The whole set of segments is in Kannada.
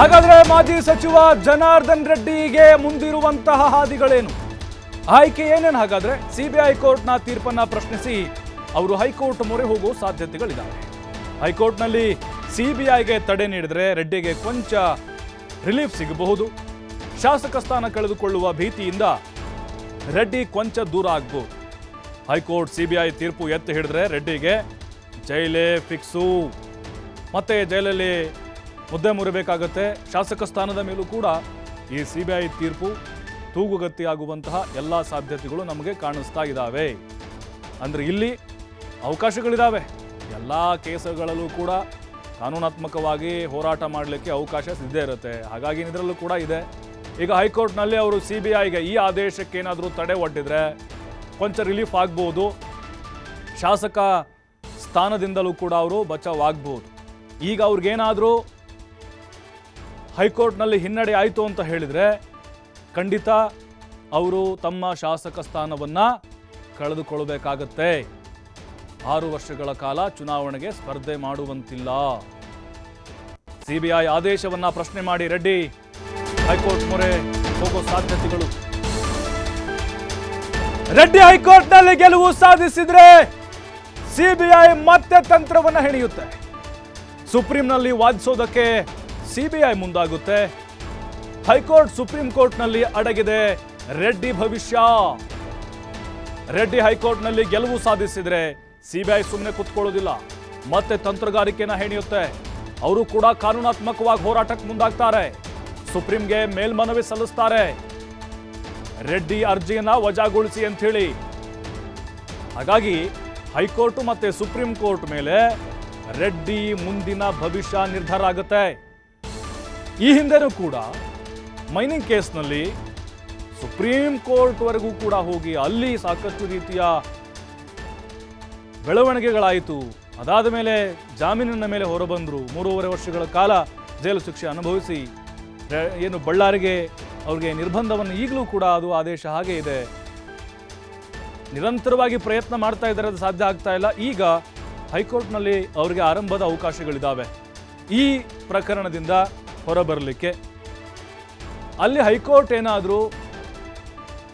ಹಾಗಾದ್ರೆ ಮಾಜಿ ಸಚಿವ ಜನಾರ್ದನ್ ರೆಡ್ಡಿಗೆ ಮುಂದಿರುವಂತಹ ಹಾದಿಗಳೇನು, ಆಯ್ಕೆ ಏನೇನು? ಹಾಗಾದ್ರೆ ಸಿಬಿಐ ಕೋರ್ಟ್ನ ತೀರ್ಪನ್ನ ಪ್ರಶ್ನಿಸಿ ಅವರು ಹೈಕೋರ್ಟ್ ಮೊರೆ ಹೋಗುವ ಸಾಧ್ಯತೆಗಳಿದ್ದಾವೆ. ಹೈಕೋರ್ಟ್ನಲ್ಲಿ ಸಿಬಿಐಗೆ ತಡೆ ನೀಡಿದ್ರೆ ರೆಡ್ಡಿಗೆ ಕೊಂಚ ರಿಲೀಫ್ ಸಿಗಬಹುದು. ಶಾಸಕ ಸ್ಥಾನ ಕಳೆದುಕೊಳ್ಳುವ ಭೀತಿಯಿಂದ ರೆಡ್ಡಿ ಕೊಂಚ ದೂರ ಆಗ್ಬೋದು. ಹೈಕೋರ್ಟ್ ಸಿಬಿಐ ತೀರ್ಪು ಎತ್ತಿ ಹಿಡಿದ್ರೆ ರೆಡ್ಡಿಗೆ ಜೈಲೇ ಫಿಕ್ಸು, ಮತ್ತೆ ಜೈಲಲ್ಲಿ ಮುದ್ದೆ ಮುರಿಬೇಕಾಗತ್ತೆ. ಶಾಸಕ ಸ್ಥಾನದ ಮೇಲೂ ಕೂಡ ಈ ಸಿಬಿಐ ತೀರ್ಪು ತೂಗುಗತಿಯಾಗುವಂತಹ ಎಲ್ಲ ಸಾಧ್ಯತೆಗಳು ನಮಗೆ ಕಾಣಿಸ್ತಾ ಇದ್ದಾವೆ. ಅಂದರೆ ಇಲ್ಲಿ ಅವಕಾಶಗಳಿದ್ದಾವೆ. ಎಲ್ಲ ಕೇಸುಗಳಲ್ಲೂ ಕೂಡ ಕಾನೂನಾತ್ಮಕವಾಗಿ ಹೋರಾಟ ಮಾಡಲಿಕ್ಕೆ ಅವಕಾಶ ಸಿದ್ಧೇ ಇರುತ್ತೆ. ಹಾಗಾಗಿ ಇದರಲ್ಲೂ ಕೂಡ ಇದೆ. ಈಗ ಹೈಕೋರ್ಟ್ನಲ್ಲಿ ಅವರು ಸಿಬಿಐಗೆ ಈ ಆದೇಶಕ್ಕೆ ಏನಾದರೂ ತಡೆ ಒಡ್ಡಿದ್ರೆ ಕೊಂಚ ರಿಲೀಫ್ ಆಗ್ಬೋದು. ಶಾಸಕ ಸ್ಥಾನದಿಂದಲೂ ಕೂಡ ಅವರು ಬಚಾವಾಗ್ಬೋದು. ಈಗ ಅವ್ರಿಗೇನಾದರೂ ಹೈಕೋರ್ಟ್ನಲ್ಲಿ ಹಿನ್ನಡೆ ಆಯಿತು ಅಂತ ಹೇಳಿದರೆ ಖಂಡಿತ ಅವರು ತಮ್ಮ ಶಾಸಕ ಸ್ಥಾನವನ್ನು ಕಳೆದುಕೊಳ್ಳಬೇಕಾಗತ್ತೆ. 6 ವರ್ಷಗಳ ಕಾಲ ಚುನಾವಣೆಗೆ ಸ್ಪರ್ಧೆ ಮಾಡುವಂತಿಲ್ಲ. ಸಿಬಿಐ ಆದೇಶವನ್ನ ಪ್ರಶ್ನೆ ಮಾಡಿ ರೆಡ್ಡಿ ಹೈಕೋರ್ಟ್ ಮೊರೆ ಹೋಗೋ ಸಾಧ್ಯತೆಗಳು. ರೆಡ್ಡಿ ಹೈಕೋರ್ಟ್ನಲ್ಲಿ ಗೆಲುವು ಸಾಧಿಸಿದ್ರೆ ಸಿಬಿಐ ಮತ್ತೆ ತಂತ್ರವನ್ನ ಹೆಣೆಯುತ್ತೆ. ಸುಪ್ರೀಂನಲ್ಲಿ ವಾದಿಸೋದಕ್ಕೆ ಸಿಬಿಐ ಮುಂದಾಗುತ್ತೆ. ಹೈಕೋರ್ಟ್ ಸುಪ್ರೀಂ ಕೋರ್ಟ್ನಲ್ಲಿ ಅಡಗಿದೆ ರೆಡ್ಡಿ ಭವಿಷ್ಯ. ರೆಡ್ಡಿ ಹೈಕೋರ್ಟ್ನಲ್ಲಿ ಗೆಲುವು ಸಾಧಿಸಿದ್ರೆ ಸಿಬಿಐ ಸುಮ್ಮನೆ ಕುತ್ಕೊಳ್ಳೋದಿಲ್ಲ, ಮತ್ತೆ ತಂತ್ರಗಾರಿಕೆನ ಹೆಣೆಯುತ್ತೆ. ಅವರು ಕೂಡ ಕಾನೂನಾತ್ಮಕವಾಗಿ ಹೋರಾಟಕ್ಕೆ ಮುಂದಾಗ್ತಾರೆ. ಸುಪ್ರೀಂಗೆ ಮೇಲ್ಮನವಿ ಸಲ್ಲಿಸ್ತಾರೆ, ರೆಡ್ಡಿ ಅರ್ಜಿಯನ್ನ ವಜಾಗೊಳಿಸಿ ಅಂತ ಹೇಳಿ. ಹಾಗಾಗಿ ಹೈಕೋರ್ಟ್ ಮತ್ತೆ ಸುಪ್ರೀಂ ಕೋರ್ಟ್ ಮೇಲೆ ರೆಡ್ಡಿ ಮುಂದಿನ ಭವಿಷ್ಯ ನಿರ್ಧಾರ ಆಗುತ್ತೆ. ಈ ಹಿಂದೆನೂ ಕೂಡ ಮೈನಿಂಗ್ ಕೇಸ್ನಲ್ಲಿ ಸುಪ್ರೀಂ ಕೋರ್ಟ್ವರೆಗೂ ಕೂಡ ಹೋಗಿ ಅಲ್ಲಿ ಸಾಕಷ್ಟು ರೀತಿಯ ಬೆಳವಣಿಗೆಗಳಾಯಿತು. ಅದಾದ ಮೇಲೆ ಜಾಮೀನಿನ ಮೇಲೆ ಹೊರಬಂದರು. 3.5 ವರ್ಷಗಳ ಕಾಲ ಜೈಲು ಶಿಕ್ಷೆ ಅನುಭವಿಸಿ ಏನು ಬಳ್ಳಾರಿಗೆ ಅವ್ರಿಗೆ ನಿರ್ಬಂಧವನ್ನು ಈಗಲೂ ಕೂಡ ಅದು ಆದೇಶ ಹಾಗೆ ಇದೆ. ನಿರಂತರವಾಗಿ ಪ್ರಯತ್ನ ಮಾಡ್ತಾ ಇದ್ದಾರೆ, ಅದು ಸಾಧ್ಯ ಆಗ್ತಾ ಇಲ್ಲ. ಈಗ ಹೈಕೋರ್ಟ್ನಲ್ಲಿ ಅವರಿಗೆ ಆರಂಭದ ಅವಕಾಶಗಳಿದ್ದಾವೆ ಈ ಪ್ರಕರಣದಿಂದ ಹೊರಬರಲಿಕ್ಕೆ. ಅಲ್ಲಿ ಹೈಕೋರ್ಟ್ ಏನಾದರೂ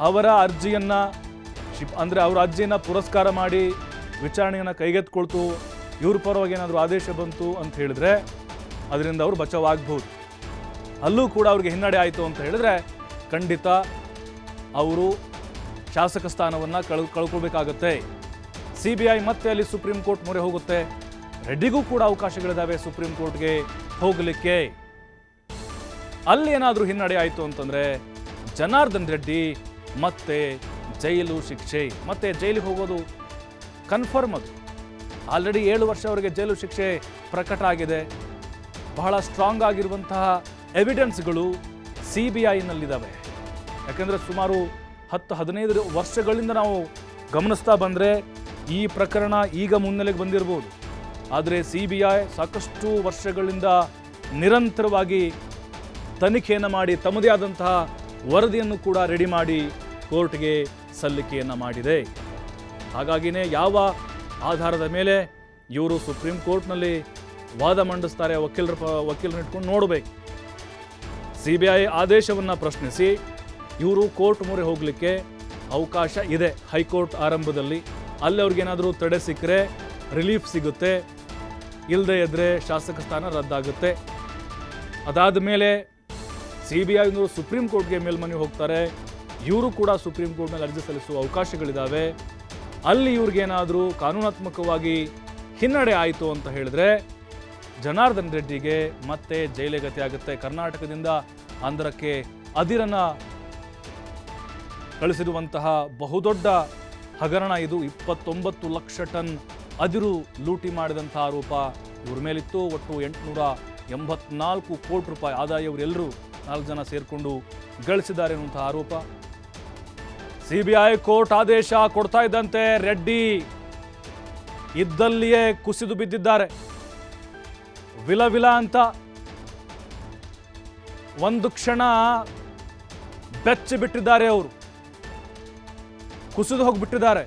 ಅವರ ಅರ್ಜಿಯನ್ನು ಅಂದರೆ ಅವರ ಅರ್ಜಿಯನ್ನು ಪುರಸ್ಕಾರ ಮಾಡಿ ವಿಚಾರಣೆಯನ್ನು ಕೈಗೆತ್ತಿಕೊಳ್ತು, ಇವ್ರ ಪರವಾಗಿ ಏನಾದರೂ ಆದೇಶ ಬಂತು ಅಂತ ಹೇಳಿದ್ರೆ ಅದರಿಂದ ಅವರು ಬಚಾವಾಗ್ಬೋದು. ಅಲ್ಲೂ ಕೂಡ ಅವ್ರಿಗೆ ಹಿನ್ನಡೆ ಆಯಿತು ಅಂತ ಹೇಳಿದ್ರೆ ಖಂಡಿತ ಅವರು ಶಾಸಕ ಸ್ಥಾನವನ್ನು ಕಳ್ಕೊಳ್ಬೇಕಾಗತ್ತೆ. ಸಿಬಿಐ ಮತ್ತೆ ಅಲ್ಲಿ ಸುಪ್ರೀಂ ಕೋರ್ಟ್ ಮೊರೆ ಹೋಗುತ್ತೆ. ರೆಡ್ಡಿಗೂ ಕೂಡ ಅವಕಾಶಗಳಿದ್ದಾವೆ ಸುಪ್ರೀಂ ಕೋರ್ಟ್ಗೆ ಹೋಗಲಿಕ್ಕೆ. ಅಲ್ಲಿ ಏನಾದರೂ ಹಿನ್ನಡೆ ಆಯಿತು ಅಂತಂದರೆ ಜನಾರ್ದನ್ ರೆಡ್ಡಿ ಮತ್ತೆ ಜೈಲು ಶಿಕ್ಷೆ, ಮತ್ತೆ ಜೈಲಿಗೆ ಹೋಗೋದು ಕನ್ಫರ್ಮ್. ಅದು ಆಲ್ರೆಡಿ 7 ವರ್ಷ ಅವರಿಗೆ ಜೈಲು ಶಿಕ್ಷೆ ಪ್ರಕಟ ಆಗಿದೆ. ಬಹಳ ಸ್ಟ್ರಾಂಗ್ ಆಗಿರುವಂತಹ ಎವಿಡೆನ್ಸ್ಗಳು ಸಿಬಿಐನಲ್ಲಿದ್ದಾವೆ. ಯಾಕೆಂದರೆ ಸುಮಾರು 10-15 ವರ್ಷಗಳಿಂದ ನಾವು ಗಮನಿಸ್ತಾ ಬಂದರೆ ಈ ಪ್ರಕರಣ ಈಗ ಮುನ್ನೆಲೆಗೆ ಬಂದಿರಬಹುದು. ಆದರೆ ಸಿಬಿಐ ಸಾಕಷ್ಟು ವರ್ಷಗಳಿಂದ ನಿರಂತರವಾಗಿ ತನಿಖೆಯನ್ನು ಮಾಡಿ ತಮ್ಮದೇ ಆದಂತಹ ವರದಿಯನ್ನು ಕೂಡ ರೆಡಿ ಮಾಡಿ ಕೋರ್ಟ್ಗೆ ಸಲ್ಲಿಕೆಯನ್ನು ಮಾಡಿದೆ. ಹಾಗಾಗಿನೇ ಯಾವ ಆಧಾರದ ಮೇಲೆ ಇವರು ಸುಪ್ರೀಂ ಕೋರ್ಟ್ನಲ್ಲಿ ವಾದ ಮಂಡಿಸ್ತಾರೆ, ವಕೀಲರನ್ನ ಇಟ್ಕೊಂಡು ನೋಡಬೇಕು. ಸಿಬಿಐ ಆದೇಶವನ್ನು ಪ್ರಶ್ನಿಸಿ ಇವರು ಕೋರ್ಟ್ ಮೊರೆ ಹೋಗಲಿಕ್ಕೆ ಅವಕಾಶ ಇದೆ ಹೈಕೋರ್ಟ್ ಆರಂಭದಲ್ಲಿ. ಅಲ್ಲಿ ಅವ್ರಿಗೇನಾದರೂ ತಡೆ ಸಿಕ್ಕರೆ ರಿಲೀಫ್ ಸಿಗುತ್ತೆ, ಇಲ್ಲದೆ ಇದ್ದರೆ ಶಾಸಕ ಸ್ಥಾನ ರದ್ದಾಗುತ್ತೆ. ಅದಾದ ಮೇಲೆ ಸಿಬಿಐನವರು ಸುಪ್ರೀಂ ಕೋರ್ಟ್ಗೆ ಮೇಲ್ಮನವಿ ಹೋಗ್ತಾರೆ. ಇವರು ಕೂಡ ಸುಪ್ರೀಂ ಕೋರ್ಟ್ನಲ್ಲಿ ಅರ್ಜಿ ಸಲ್ಲಿಸುವ ಅವಕಾಶಗಳಿದ್ದಾವೆ. ಅಲ್ಲಿ ಇವ್ರಿಗೇನಾದರೂ ಕಾನೂನಾತ್ಮಕವಾಗಿ ಹಿನ್ನಡೆ ಆಯಿತು ಅಂತ ಹೇಳಿದ್ರೆ ಜನಾರ್ದನ್ ರೆಡ್ಡಿಗೆ ಮತ್ತೆ ಜೈಲಿಗತಿ ಆಗುತ್ತೆ. ಕರ್ನಾಟಕದಿಂದ ಆಂಧ್ರಕ್ಕೆ ಅದಿರನ್ನು ಕಳಿಸಿರುವಂತಹ ಬಹುದೊಡ್ಡ ಹಗರಣ ಇದು. 29 ಲಕ್ಷ ಟನ್ ಅದಿರು ಲೂಟಿ ಮಾಡಿದಂಥ ಆರೋಪ ಇವ್ರ ಮೇಲಿತ್ತು. ಒಟ್ಟು 884 ಕೋಟಿ ರೂಪಾಯಿ ಆದಾಯ ಇವರೆಲ್ಲರೂ 4 ಜನ ಸೇರಿಕೊಂಡು ಗಳಿಸಿದ್ದಾರೆ ಅನ್ನುವಂಥ ಆರೋಪ. ಸಿಬಿಐ ಕೋರ್ಟ್ ಆದೇಶ ಕೊಡ್ತಾ ಇದ್ದಂತೆ ರೆಡ್ಡಿ ಇದ್ದಲ್ಲಿಯೇ ಕುಸಿದು ಬಿದ್ದಿದ್ದಾರೆ. ವಿಲ ಅಂತ ಒಂದು ಕ್ಷಣ ಬೆಚ್ಚಿ ಬಿಟ್ಟಿದ್ದಾರೆ. ಅವರು ಕುಸಿದು ಹೋಗಿಬಿಟ್ಟಿದ್ದಾರೆ.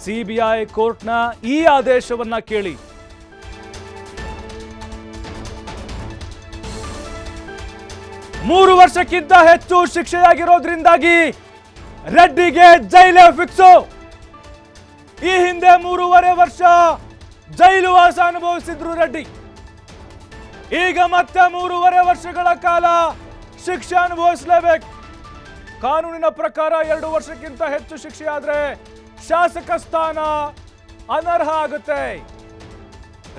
ಸಿಬಿಐ ಕೋರ್ಟ್ನ ಈ ಆದೇಶವನ್ನ ಕೇಳಿ 3 ವರ್ಷಕ್ಕಿಂತ ಹೆಚ್ಚು ಶಿಕ್ಷೆಯಾಗಿರೋದ್ರಿಂದಾಗಿ ರೆಡ್ಡಿಗೆ ಜೈಲೇ ಫಿಕ್ಸು. ಈ ಹಿಂದೆ 3.5 ವರ್ಷ ಜೈಲು ವಾಸ ಅನುಭವಿಸಿದ್ರು ರೆಡ್ಡಿ. ಈಗ ಮತ್ತೆ 3.5 ವರ್ಷಗಳ ಕಾಲ ಶಿಕ್ಷೆ ಅನುಭವಿಸಲೇಬೇಕು. ಕಾನೂನಿನ ಪ್ರಕಾರ 2 ವರ್ಷಕ್ಕಿಂತ ಹೆಚ್ಚು ಶಿಕ್ಷೆ ಆದ್ರೆ ಶಾಸಕ ಸ್ಥಾನ ಅನರ್ಹ ಆಗುತ್ತೆ.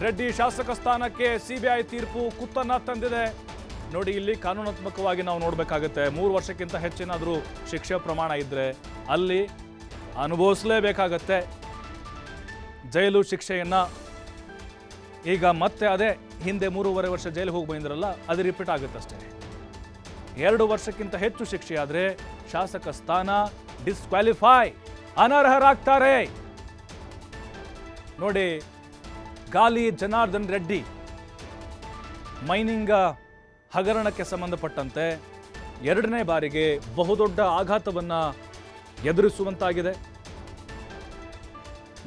ರೆಡ್ಡಿ ಶಾಸಕ ಸ್ಥಾನಕ್ಕೆ ಸಿಬಿಐ ತೀರ್ಪು ಕುತ್ತನ್ನ ತಂದಿದೆ. ನೋಡಿ, ಇಲ್ಲಿ ಕಾನೂನಾತ್ಮಕವಾಗಿ ನಾವು ನೋಡಬೇಕಾಗುತ್ತೆ. 3 ವರ್ಷಕ್ಕಿಂತ ಹೆಚ್ಚಿನಾದರೂ ಶಿಕ್ಷೆ ಪ್ರಮಾಣ ಇದ್ರೆ ಅಲ್ಲಿ ಅನುಭವಿಸಲೇಬೇಕಾಗತ್ತೆ ಜೈಲು ಶಿಕ್ಷೆಯನ್ನ. ಈಗ ಮತ್ತೆ ಅದೇ ಹಿಂದೆ 3.5 ವರ್ಷ ಜೈಲು ಹೋಗಿ ಬಂದಿರಲ್ಲ, ಅದು ರಿಪೀಟ್ ಆಗುತ್ತೆ ಅಷ್ಟೇ. 2 ವರ್ಷಕ್ಕಿಂತ ಹೆಚ್ಚು ಶಿಕ್ಷೆ ಆದರೆ ಶಾಸಕ ಸ್ಥಾನ ಡಿಸ್ಕ್ವಾಲಿಫೈ, ಅನರ್ಹರಾಗ್ತಾರೆ. ನೋಡಿ, ಗಾಲಿ ಜನಾರ್ದನ್ ರೆಡ್ಡಿ ಮೈನಿಂಗ್ ಹಗರಣಕ್ಕೆ ಸಂಬಂಧಪಟ್ಟಂತೆ 2ನೇ ಬಾರಿಗೆ ಬಹುದೊಡ್ಡ ಆಘಾತವನ್ನ ಎದುರಿಸುವಂತಾಗಿದೆ.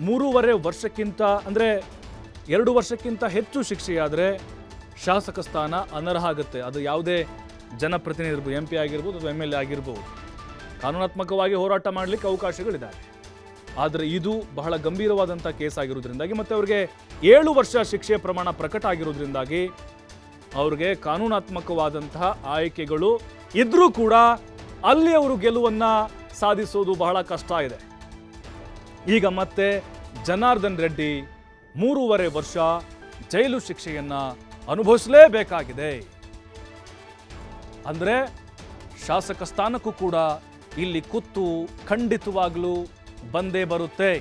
3.5 ವರ್ಷಕ್ಕಿಂತ ಅಂದರೆ 2 ವರ್ಷಕ್ಕಿಂತ ಹೆಚ್ಚು ಶಿಕ್ಷೆಯಾದರೆ ಶಾಸಕ ಸ್ಥಾನ ಅನರ್ಹ ಆಗುತ್ತೆ. ಅದು ಯಾವುದೇ ಜನಪ್ರತಿನಿಧಿ ಇರ್ಬೋದು, MP ಆಗಿರ್ಬೋದು ಅಥವಾ MLA ಆಗಿರ್ಬೋದು. ಕಾನೂನಾತ್ಮಕವಾಗಿ ಹೋರಾಟ ಮಾಡಲಿಕ್ಕೆ ಅವಕಾಶಗಳಿದ್ದಾವೆ. ಆದರೆ ಇದು ಬಹಳ ಗಂಭೀರವಾದಂಥ ಕೇಸ್ ಆಗಿರೋದ್ರಿಂದಾಗಿ ಮತ್ತು ಅವರಿಗೆ 7 ವರ್ಷ ಶಿಕ್ಷೆಯ ಪ್ರಮಾಣ ಪ್ರಕಟ ಆಗಿರೋದ್ರಿಂದಾಗಿ ಅವ್ರಿಗೆ ಕಾನೂನಾತ್ಮಕವಾದಂತಹ ಆಯ್ಕೆಗಳು ಇದ್ರೂ ಕೂಡ ಅಲ್ಲಿ ಅವರು ಗೆಲುವನ್ನ ಸಾಧಿಸೋದು ಬಹಳ ಕಷ್ಟ ಇದೆ. ಈಗ ಮತ್ತೆ ಜನಾರ್ದನ್ ರೆಡ್ಡಿ 3.5 ವರ್ಷ ಜೈಲು ಶಿಕ್ಷೆಯನ್ನ ಅನುಭವಿಸಲೇಬೇಕಾಗಿದೆ. ಅಂದ್ರೆ ಶಾಸಕ ಸ್ಥಾನಕ್ಕೂ ಕೂಡ ಇಲ್ಲಿ ಕುತ್ತು ಖಂಡಿತವಾಗ್ಲೂ ಬಂದೇ ಬರುತ್ತೆ.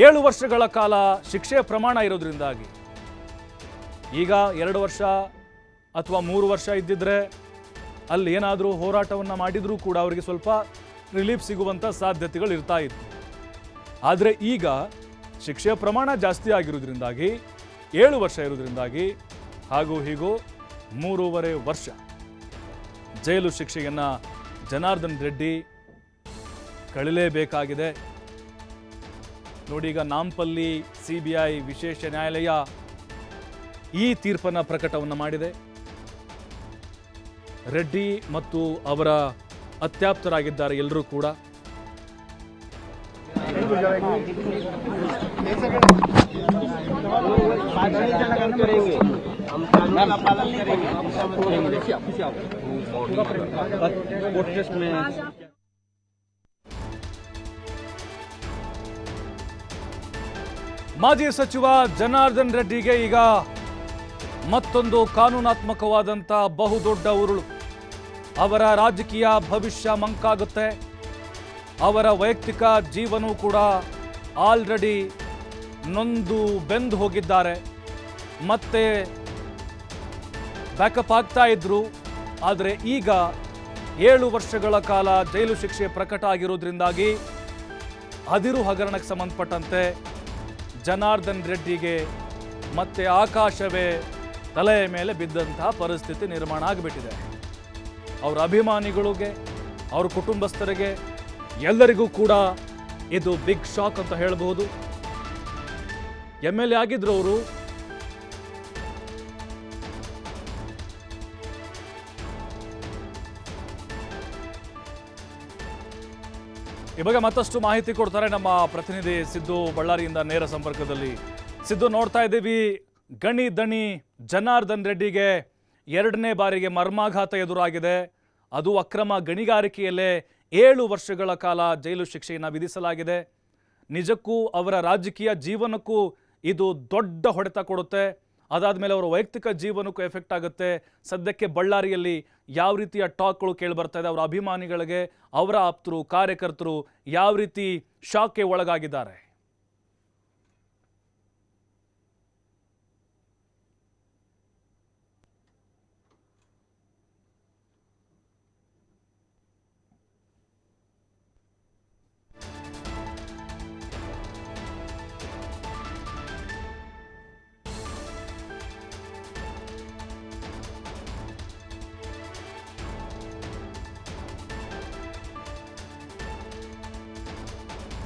7 ವರ್ಷಗಳ ಕಾಲ ಶಿಕ್ಷೆಯ ಪ್ರಮಾಣ ಇರೋದ್ರಿಂದಾಗಿ ಈಗ 2 ವರ್ಷ ಅಥವಾ 3 ವರ್ಷ ಇದ್ದಿದ್ರೆ ಅಲ್ಲಿ ಏನಾದರೂ ಹೋರಾಟವನ್ನು ಮಾಡಿದರೂ ಕೂಡ ಅವರಿಗೆ ಸ್ವಲ್ಪ ರಿಲೀಫ್ ಸಿಗುವಂಥ ಸಾಧ್ಯತೆಗಳು ಇರ್ತಾ ಇತ್ತು. ಆದರೆ ಈಗ ಶಿಕ್ಷೆಯ ಪ್ರಮಾಣ ಜಾಸ್ತಿ ಆಗಿರೋದ್ರಿಂದಾಗಿ 7 ವರ್ಷ ಇರೋದ್ರಿಂದಾಗಿ ಹಾಗೂ ಹೀಗೂ 3.5 ವರ್ಷ ಜೈಲು ಶಿಕ್ಷೆಯನ್ನು ಜನಾರ್ದನ್ ರೆಡ್ಡಿ ಕಳಲೇಬೇಕಾಗಿದೆ. ನೋಡಿ, ಈಗ ನಾಂಪಲ್ಲಿ CBI ವಿಶೇಷ ನ್ಯಾಯಾಲಯ ಈ ತೀರ್ಪನ್ನು ಪ್ರಕಟವನ್ನು ಮಾಡಿದೆ. ರೆಡ್ಡಿ ಮತ್ತು ಅವರ ಅತ್ಯಾಪ್ತರಾಗಿದ್ದಾರೆ ಎಲ್ಲರೂ ಕೂಡ. ಮಾಜಿ ಸಚಿವ ಜನಾರ್ದನ್ ರೆಡ್ಡಿಗೆ ಈಗ ಮತ್ತೊಂದು ಕಾನೂನಾತ್ಮಕವಾದಂಥ ಬಹುದೊಡ್ಡ ಉರುಳು. ಅವರ ರಾಜಕೀಯ ಭವಿಷ್ಯ ಮಂಕಾಗುತ್ತೆ. ಅವರ ವೈಯಕ್ತಿಕ ಜೀವನವೂ ಕೂಡ ಆಲ್ರೆಡಿ ನೊಂದು ಬೆಂದು ಹೋಗಿದ್ದಾರೆ. ಮತ್ತೆ ಬ್ಯಾಕಪ್ ಆಗ್ತಾ ಇದ್ರು. ಆದರೆ ಈಗ 7 ವರ್ಷಗಳ ಕಾಲ ಜೈಲು ಶಿಕ್ಷೆ ಪ್ರಕಟ ಆಗಿರೋದ್ರಿಂದಾಗಿ ಅದಿರು ಹಗರಣಕ್ಕೆ ಸಂಬಂಧಪಟ್ಟಂತೆ ಜನಾರ್ದನ್ ರೆಡ್ಡಿಗೆ ಮತ್ತೆ ಆಕಾಶವೇ ತಲೆಯ ಮೇಲೆ ಬಿದ್ದಂತಹ ಪರಿಸ್ಥಿತಿ ನಿರ್ಮಾಣ ಆಗಿಬಿಟ್ಟಿದೆ. ಅವರ ಅಭಿಮಾನಿಗಳಿಗೆ, ಅವ್ರ ಕುಟುಂಬಸ್ಥರಿಗೆ, ಎಲ್ಲರಿಗೂ ಕೂಡ ಇದು ಬಿಗ್ ಶಾಕ್ ಅಂತ ಹೇಳಬಹುದು. MLA ಆಗಿದ್ರು ಅವರು. ಈ ಬಗ್ಗೆ ಮತ್ತಷ್ಟು ಮಾಹಿತಿ ಕೊಡ್ತಾರೆ ನಮ್ಮ ಪ್ರತಿನಿಧಿ ಸಿದ್ದು ಬಳ್ಳಾರಿಯಿಂದ ನೇರ ಸಂಪರ್ಕದಲ್ಲಿ. ಸಿದ್ದು, ನೋಡ್ತಾ ಇದ್ದೀವಿ ಗಣಿ ದಣಿ ಜನಾರ್ದನ್ ರೆಡ್ಡಿಗೆ 2ನೇ ಬಾರಿಗೆ ಮರ್ಮಾಘಾತ ಎದುರಾಗಿದೆ. ಅದು ಅಕ್ರಮ ಗಣಿಗಾರಿಕೆಯಲ್ಲೇ 7 ವರ್ಷಗಳ ಕಾಲ ಜೈಲು ಶಿಕ್ಷೆಯನ್ನು ವಿಧಿಸಲಾಗಿದೆ. ನಿಜಕ್ಕೂ ಅವರ ರಾಜಕೀಯ ಜೀವನಕ್ಕೂ ಇದು ದೊಡ್ಡ ಹೊಡೆತ ಕೊಡುತ್ತೆ. ಅದಾದಮೇಲೆ ಅವರ ವೈಯಕ್ತಿಕ ಜೀವನಕ್ಕೂ ಎಫೆಕ್ಟ್ ಆಗುತ್ತೆ. ಸದ್ಯಕ್ಕೆ ಬಳ್ಳಾರಿಯಲ್ಲಿ ಯಾವ ರೀತಿಯ ಟಾಕ್ಗಳು ಕೇಳಿಬರ್ತಾ ಇದೆ, ಅವರ ಅಭಿಮಾನಿಗಳಿಗೆ, ಅವರ ಆಪ್ತರು, ಕಾರ್ಯಕರ್ತರು ಯಾವ ರೀತಿ ಶಾಕ್ಗೆ ಒಳಗಾಗಿದ್ದಾರೆ?